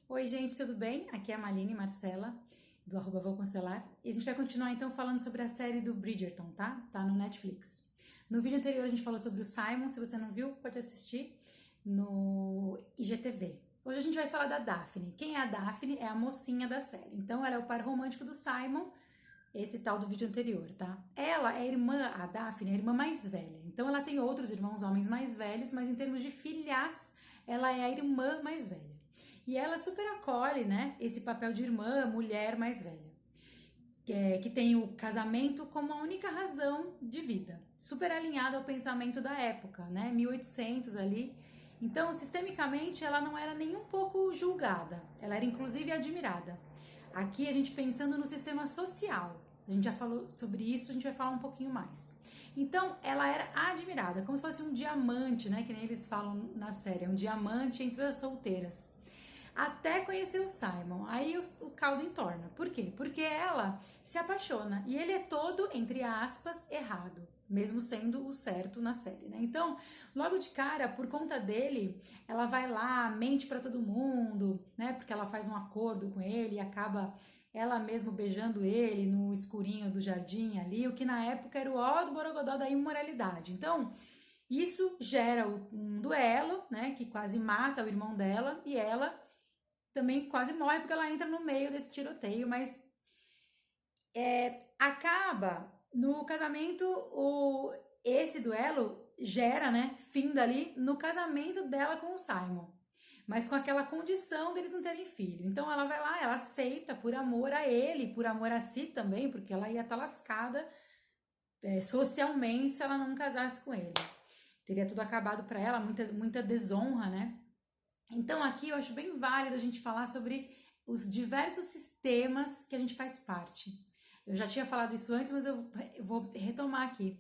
Oi, gente, tudo bem? Aqui é a Maline Marcela, do Vou Constelar. E a gente vai continuar então falando sobre a série do Bridgerton, tá? Tá no Netflix. No vídeo anterior a gente falou sobre o Simon, se você não viu, pode assistir no IGTV. Hoje a gente vai falar da Daphne. Quem é a Daphne? É a mocinha da série. Então ela é o par romântico do Simon, esse tal do vídeo anterior, tá? Ela é a irmã, a Daphne, é a irmã mais velha. Então ela tem outros irmãos homens mais velhos, mas em termos de filhas, ela é a irmã mais velha. E ela super acolhe, né, esse papel de irmã, mulher mais velha, que tem o casamento como a única razão de vida, super alinhada ao pensamento da época, né, 1800 ali. Então, sistemicamente, ela não era nem um pouco julgada, ela era inclusive admirada. Aqui a gente pensando no sistema social, a gente já falou sobre isso, a gente vai falar um pouquinho mais. Então, ela era admirada, como se fosse um diamante, né, que nem eles falam na série, um diamante entre as solteiras. Até conhecer o Simon. Aí o caldo entorna. Por quê? Porque ela se apaixona e ele é todo, entre aspas, errado, mesmo sendo o certo na série, né? Então, logo de cara, por conta dele, ela vai lá, mente pra todo mundo, né? Porque ela faz um acordo com ele e acaba ela mesma beijando ele no escurinho do jardim ali, o que na época era o ó do borogodó da imoralidade. Então, isso gera um duelo, né? Que quase mata o irmão dela e ela também quase morre porque ela entra no meio desse tiroteio, mas acaba no casamento, esse duelo gera, né, fim dali no casamento dela com o Simon, mas com aquela condição deles não terem filho. Então ela vai lá, ela aceita por amor a ele, por amor a si também, porque ela ia estar lascada socialmente se ela não casasse com ele. Teria tudo acabado para ela, muita desonra, né? Então aqui eu acho bem válido a gente falar sobre os diversos sistemas que a gente faz parte. Eu já tinha falado isso antes, mas eu vou retomar aqui.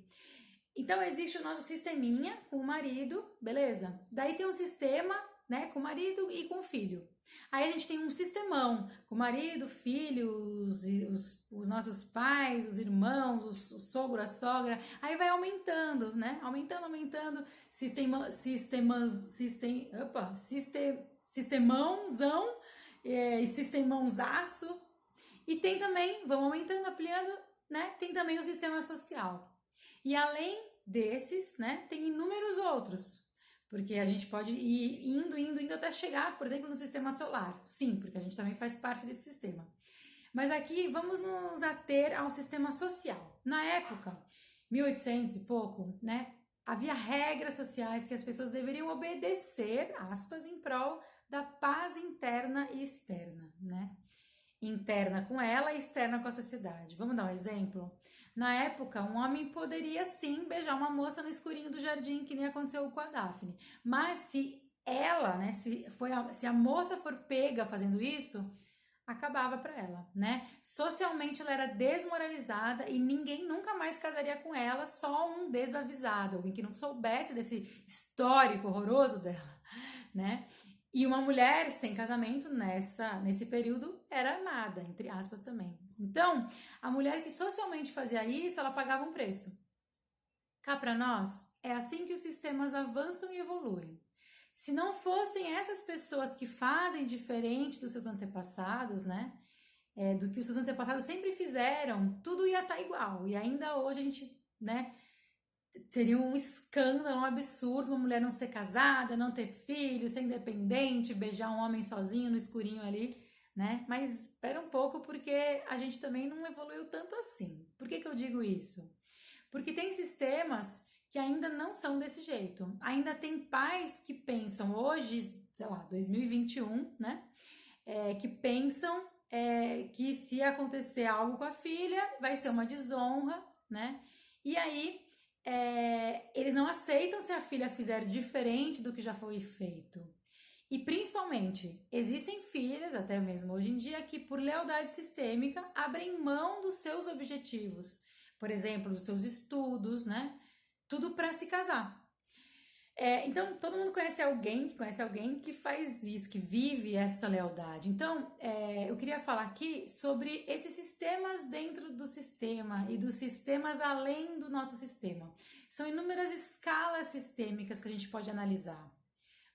Então existe o nosso sisteminha com o marido, beleza? Daí tem um sistema, né, com o marido e com o filho. Aí a gente tem um sistemão com o marido, filho, os nossos pais, os irmãos, o sogro, a sogra. Aí vai aumentando, né? Aumentando, sistemãozão e sistemãozaço. E tem também, vamos aumentando, ampliando, né? Tem também o sistema social. E além desses, né, tem inúmeros outros, porque a gente pode ir indo até chegar, por exemplo, no sistema solar. Sim, porque a gente também faz parte desse sistema. Mas aqui vamos nos ater ao sistema social. Na época, 1800 e pouco, né, havia regras sociais que as pessoas deveriam obedecer, aspas, em prol da paz interna e externa, né? Interna com ela e externa com a sociedade. Vamos dar um exemplo? Na época, um homem poderia sim beijar uma moça no escurinho do jardim, que nem aconteceu com a Daphne. Mas se ela, né, se a moça for pega fazendo isso, acabava para ela, né? Socialmente ela era desmoralizada e ninguém nunca mais casaria com ela, só um desavisado, alguém que não soubesse desse histórico horroroso dela, né? E uma mulher sem casamento nesse período era nada, entre aspas também. Então, a mulher que socialmente fazia isso, ela pagava um preço. Cá para nós, é assim que os sistemas avançam e evoluem. Se não fossem essas pessoas que fazem diferente dos seus antepassados, né? Do que os seus antepassados sempre fizeram, tudo ia estar igual. E ainda hoje a gente, né? Seria um escândalo, um absurdo uma mulher não ser casada, não ter filho, ser independente, beijar um homem sozinho no escurinho ali, né? Mas espera um pouco porque a gente também não evoluiu tanto assim. Por que eu digo isso? Porque tem sistemas que ainda não são desse jeito. Ainda tem pais que pensam hoje, sei lá, 2021, né? Que pensam que se acontecer algo com a filha, vai ser uma desonra, né? E aí eles não aceitam se a filha fizer diferente do que já foi feito. E principalmente, existem filhas, até mesmo hoje em dia, que por lealdade sistêmica abrem mão dos seus objetivos, por exemplo, dos seus estudos, né? Tudo para se casar. Então, todo mundo conhece alguém que faz isso, que vive essa lealdade. Então, eu queria falar aqui sobre esses sistemas dentro do sistema e dos sistemas além do nosso sistema. São inúmeras escalas sistêmicas que a gente pode analisar.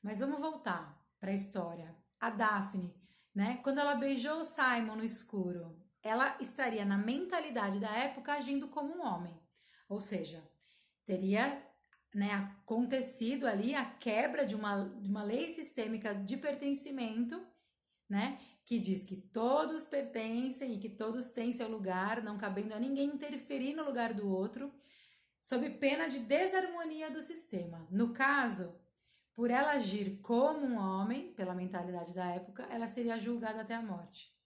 Mas vamos voltar para a história. A Daphne, né? Quando ela beijou Simon no escuro, ela estaria na mentalidade da época agindo como um homem. Ou seja, teria, né, acontecido ali a quebra de uma lei sistêmica de pertencimento, né? Que diz que todos pertencem e que todos têm seu lugar, não cabendo a ninguém interferir no lugar do outro, sob pena de desarmonia do sistema. No caso, por ela agir como um homem, pela mentalidade da época, ela seria julgada até a morte.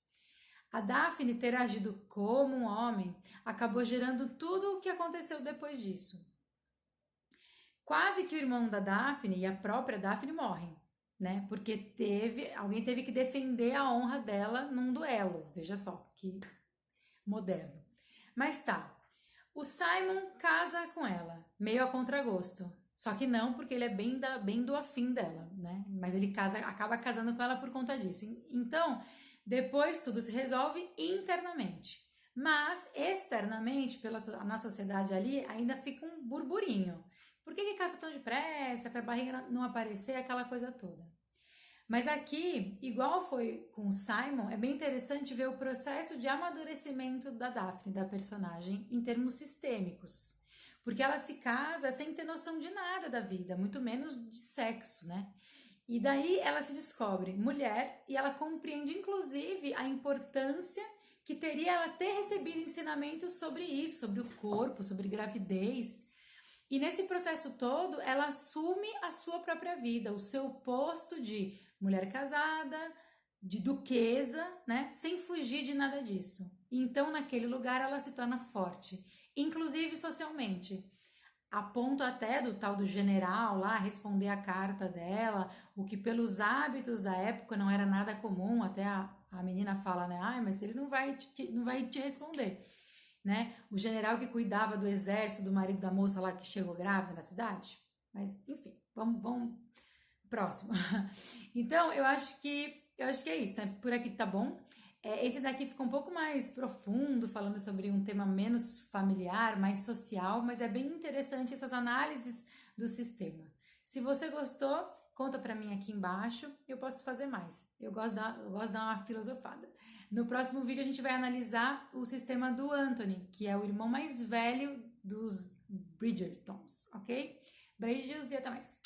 A Daphne ter agido como um homem acabou gerando tudo o que aconteceu depois disso. Quase que o irmão da Daphne e a própria Daphne morrem, né? Porque alguém teve que defender a honra dela num duelo. Veja só, que moderno. Mas tá, o Simon casa com ela, meio a contragosto. Só que não, porque ele é bem do afim dela, né? Mas ele acaba casando com ela por conta disso. Então, depois tudo se resolve internamente. Mas, externamente, na sociedade ali, ainda fica um burburinho. Por que casa tão depressa? Para a barriga não aparecer, aquela coisa toda. Mas aqui, igual foi com o Simon, é bem interessante ver o processo de amadurecimento da Daphne, da personagem, em termos sistêmicos. Porque ela se casa sem ter noção de nada da vida, muito menos de sexo, né? E daí ela se descobre mulher e ela compreende, inclusive, a importância que teria ela ter recebido ensinamentos sobre isso, sobre o corpo, sobre gravidez. E nesse processo todo, ela assume a sua própria vida, o seu posto de mulher casada, de duquesa, né? Sem fugir de nada disso. E então, naquele lugar, ela se torna forte, inclusive socialmente. A ponto até do tal do general lá responder a carta dela, o que pelos hábitos da época não era nada comum, até a menina fala, né? Ai, mas ele não vai te responder. Né? O general que cuidava do exército do marido da moça lá que chegou grávida na cidade. Mas, enfim, vamos próximo. Então, eu acho que é isso, né? Por aqui tá bom. Esse daqui fica um pouco mais profundo, falando sobre um tema menos familiar, mais social, mas é bem interessante essas análises do sistema. Se você gostou, conta para mim aqui embaixo, eu posso fazer mais. Eu gosto de dar uma filosofada. No próximo vídeo a gente vai analisar o sistema do Anthony, que é o irmão mais velho dos Bridgertons, ok? Beijos e até mais!